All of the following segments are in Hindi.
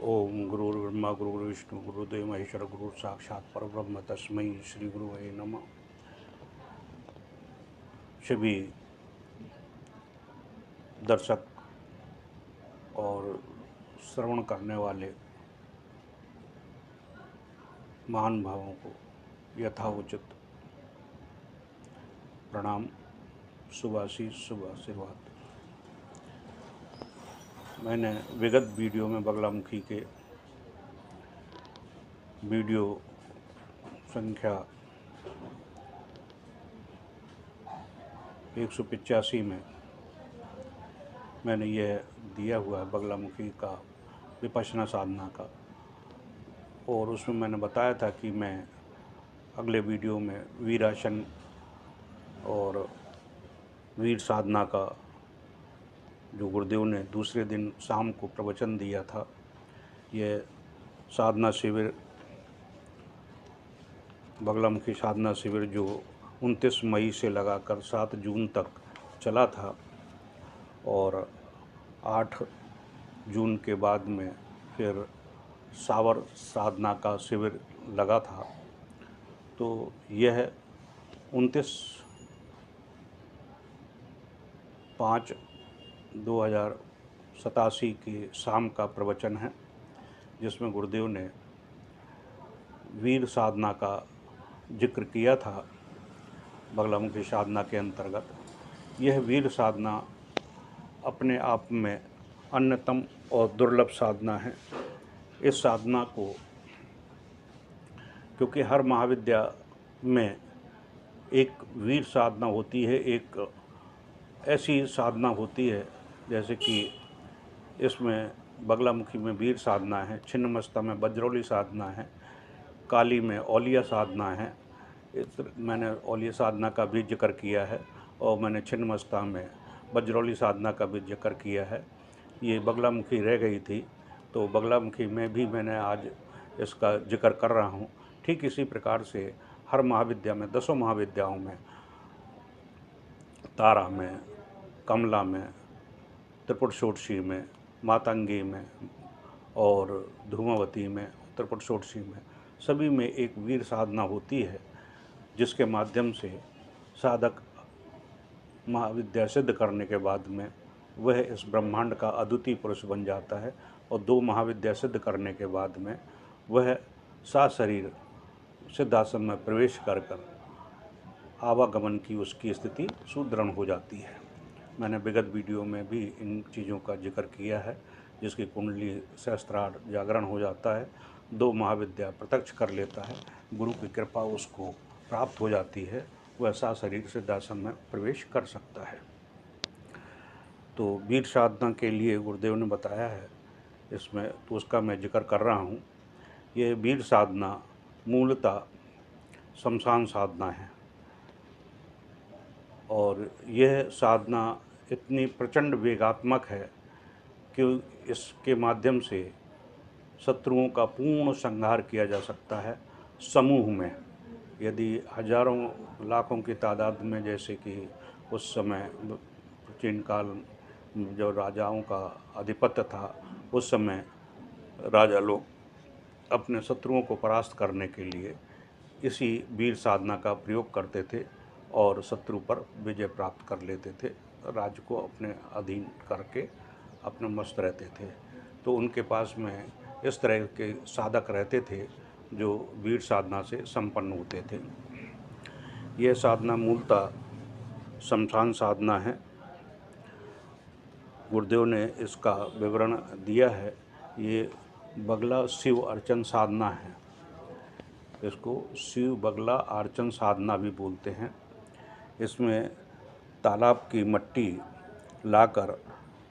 ओम गुरुर्ब्रह्मा गुरुर्विष्णु गुरुदेव महेश्वर गुरु साक्षात परब्रह्म तस्मै श्री गुरुवे नमः। सभी दर्शक और श्रवण करने वाले महान भावों को यथाउचित प्रणाम, शुभ आशीष, शुभ आशीर्वाद। मैंने विगत वीडियो में बगलामुखी के वीडियो संख्या 185 में मैंने यह दिया हुआ है बगलामुखी का विपश्यना साधना का, और उसमें मैंने बताया था कि मैं अगले वीडियो में वीरासन और वीर साधना का जो गुरुदेव ने दूसरे दिन शाम को प्रवचन दिया था, यह साधना शिविर बगलामुखी साधना शिविर जो 29 मई से लगाकर 7 जून तक चला था, और 8 जून के बाद में फिर सावर साधना का शिविर लगा था। तो यह 29/5/2087 की शाम का प्रवचन है, जिसमें गुरुदेव ने वीर साधना का जिक्र किया था। बगलामुखी साधना के अंतर्गत यह वीर साधना अपने आप में अन्यतम और दुर्लभ साधना है। इस साधना को, क्योंकि हर महाविद्या में एक वीर साधना होती है, एक ऐसी साधना होती है जैसे कि इसमें बगलामुखी में वीर साधना है, छिन्नमस्ता में बजरौली साधना है, काली में औलिया साधना है। मैंने औलिया साधना का भी जिक्र किया है, और मैंने छिन्नमस्ता में बजरौली साधना का भी जिक्र किया है। ये बगलामुखी रह गई थी, तो बगलामुखी में भी मैंने आज इसका जिक्र कर रहा हूँ। ठीक इसी प्रकार से हर महाविद्या में, 10 महाविद्याओं में, तारा में, कमला में, त्रिपुट षोडशी में, मातंगी में और धूमावती में, त्रिपुट षोडशी में, सभी में एक वीर साधना होती है, जिसके माध्यम से साधक महाविद्या सिद्ध करने के बाद में वह इस ब्रह्मांड का अद्वितीय पुरुष बन जाता है, और 2 महाविद्या सिद्ध करने के बाद में वह सशरीर सिद्धाश्रम में प्रवेश कर आवागमन की उसकी स्थिति सुदृढ़ हो जाती है। मैंने विगत वीडियो में भी इन चीज़ों का जिक्र किया है, जिसकी कुंडली सहस्त्रार जागरण हो जाता है, 2 महाविद्या प्रत्यक्ष कर लेता है, गुरु की कृपा उसको प्राप्त हो जाती है, वह सशरीर सिद्धाश्रम में प्रवेश कर सकता है। तो वीर साधना के लिए गुरुदेव ने बताया है इसमें, तो उसका मैं जिक्र कर रहा हूँ। ये वीर साधना मूलतः शमशान साधना है, और यह साधना इतनी प्रचंड वेगात्मक है कि इसके माध्यम से शत्रुओं का पूर्ण संहार किया जा सकता है समूह में। यदि हजारों लाखों की तादाद में, जैसे कि उस समय प्राचीन काल जो राजाओं का आधिपत्य था, उस समय राजा लोग अपने शत्रुओं को परास्त करने के लिए इसी वीर साधना का प्रयोग करते थे और शत्रु पर विजय प्राप्त कर लेते थे, राज्य को अपने अधीन करके अपने मस्त रहते थे। तो उनके पास में इस तरह के साधक रहते थे जो वीर साधना से संपन्न होते थे। यह साधना मूलतः शमशान साधना है। गुरुदेव ने इसका विवरण दिया है। ये बगला शिव अर्चन साधना है, इसको शिव बगला अर्चन साधना भी बोलते हैं। इसमें तालाब की मिट्टी लाकर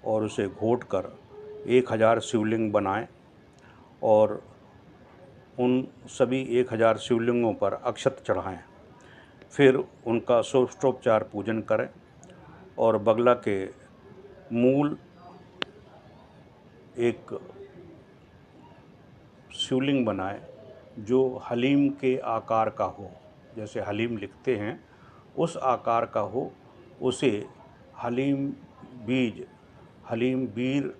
और उसे घोटकर 1000 शिवलिंग बनाएं, और उन सभी 1000 शिवलिंगों पर अक्षत चढ़ाएं। फिर उनका षोडशोपचार पूजन करें, और बगला के मूल एक शिवलिंग बनाएं जो हलीम के आकार का हो, जैसे हलीम लिखते हैं उस आकार का हो। उसे हलीम बीज, हलीम वीर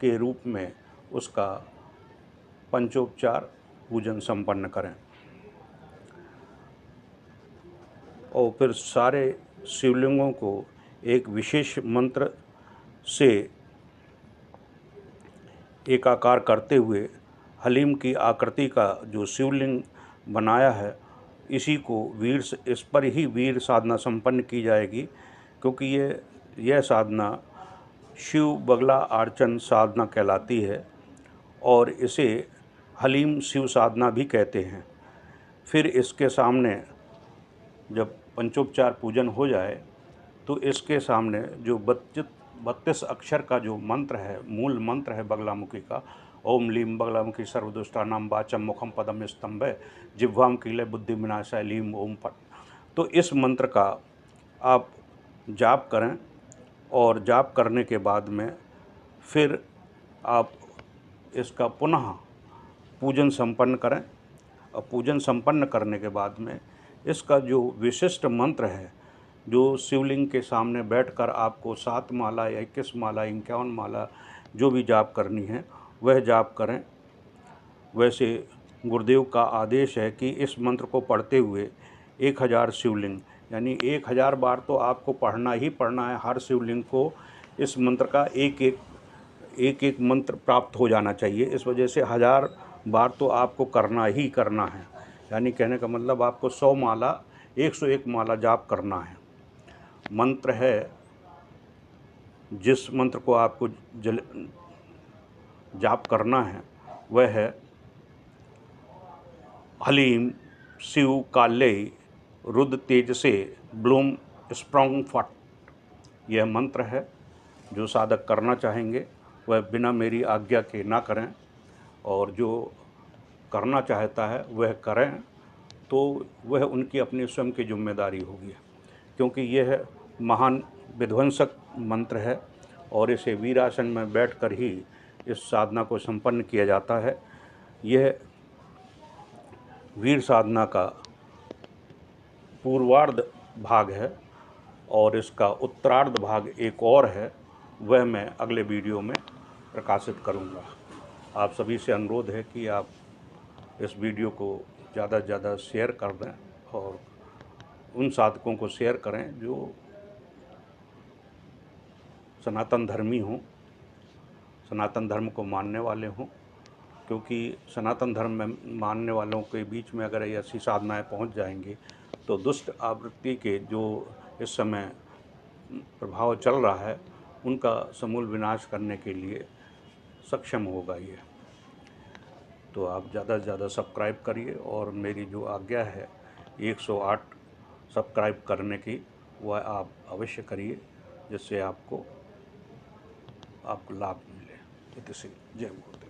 के रूप में उसका पंचोपचार पूजन संपन्न करें और फिर सारे शिवलिंगों को एक विशेष मंत्र से एकाकार करते हुए हलीम की आकृति का जो शिवलिंग बनाया है, इसी को इस पर ही वीर साधना संपन्न की जाएगी, क्योंकि यह साधना शिव बगला अर्चन साधना कहलाती है और इसे हलीम शिव साधना भी कहते हैं। फिर इसके सामने जब पंचोपचार पूजन हो जाए तो इसके सामने जो 32 अक्षर का जो मंत्र है, मूल मंत्र है बगलामुखी का, ओम लीम बगलामुखी सर्वदुष्टानां वाचम मुखम पदम स्तंभे जिह्वाम कीले बुद्धि विनाशाय लीम ओम पट। तो इस मंत्र का आप जाप करें और जाप करने के बाद में फिर आप इसका पुनः पूजन संपन्न करें और पूजन संपन्न करने के बाद में इसका जो विशिष्ट मंत्र है, जो शिवलिंग के सामने बैठकर आपको 7 माला या 21 माला 51 माला जो भी जाप करनी है वह जाप करें। वैसे गुरुदेव का आदेश है कि इस मंत्र को पढ़ते हुए 1000 शिवलिंग यानी 1000 बार तो आपको पढ़ना ही पढ़ना है। हर शिवलिंग को इस मंत्र का एक मंत्र प्राप्त हो जाना चाहिए। इस वजह से 1000 बार तो आपको करना ही करना है। यानी कहने का मतलब आपको 100 माला 101 माला जाप करना है। मंत्र है, जिस मंत्र को आपको जाप करना है वह है हलीम शिव काले रुद्र तेज से ब्लूम स्प्रॉन्ग फट। यह मंत्र है जो साधक करना चाहेंगे वह बिना मेरी आज्ञा के ना करें, और जो करना चाहता है वह करें तो वह उनकी अपनी स्वयं की जिम्मेदारी होगी, क्योंकि यह महान विध्वंसक मंत्र है और इसे वीरासन में बैठकर ही इस साधना को संपन्न किया जाता है। यह वीर साधना का पूर्वार्ध भाग है और इसका उत्तरार्ध भाग एक और है, वह मैं अगले वीडियो में प्रकाशित करूंगा। आप सभी से अनुरोध है कि आप इस वीडियो को ज़्यादा से ज़्यादा शेयर कर दें और उन साधकों को शेयर करें जो सनातन धर्मी हों, सनातन धर्म को मानने वाले हों, क्योंकि सनातन धर्म में मानने वालों के बीच में अगर ऐसी साधनाएं पहुंच जाएंगी तो दुष्ट आवृत्ति के जो इस समय प्रभाव चल रहा है उनका समूल विनाश करने के लिए सक्षम होगा ये। तो आप ज़्यादा से ज़्यादा सब्सक्राइब करिए और मेरी जो आज्ञा है 108 सब्सक्राइब करने की वह आप अवश्य करिए, जिससे आपको लाभ मिले। इति श्री जय गुरुदेव।